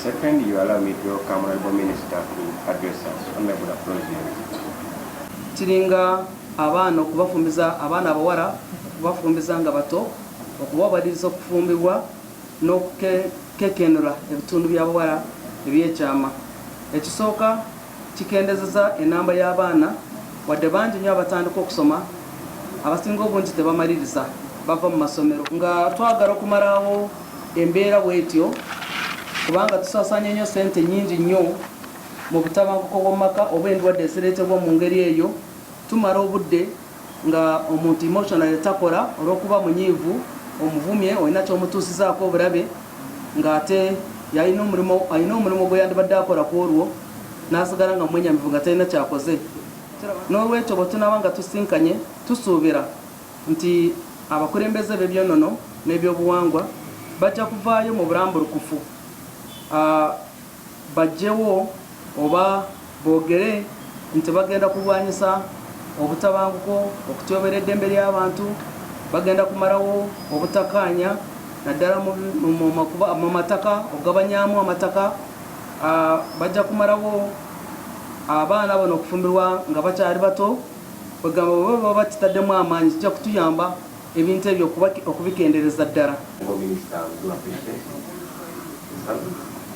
second, you allow me to welcome Honorable Minister to address us. Honorable applause. Chiringa abana okubafumbiza abana abawara kubafumbiza nga bato okubabaliza okufumbibwa n'okukekenula ebitundu by'abawara ebyekyama. Ekisooka kikendezeza enamba y'abaana wadde bangi nnyo abatandika okusoma abasinga obungi tebamaliriza bava mu masomero nga twagala okumalawo embeera bwetyo kubanga tusaasaanya nnyo ssente nnyingi nnyo mu butabanguko bw'omumaka oba endwadde ezireetebwa mu ngeri eyo. Tumala obudde nga omuntu emotional takola olw'okuba munyiivu omuvumye olina ky'omutuusizaako obulabe ng'ate alina omulimu gwe yandibadde akola ku olwo n'asigala nga mwenyamivu nga talina kyakoze. N'olwekyo bwe tunaba nga tusinkanye tusuubira nti abakulembeze b'ebyonono n'ebyobuwangwa bajja kuvaayo mu bulambulukufu bajjewo oba boogere nti bagenda kulwanyisa obutabanguko okutyobera eddembe ly'abantu, bagenda kumalawo obutakkaanya naddala mu mataka okugabanyaamu amataka, bajja kumalawo abaana bano okufumbirwa nga bakyali bato. Bagamba bwe baba bakitaddemu amaanyi kijja kutuyamba ebintu ebyo okubikendereza ddala.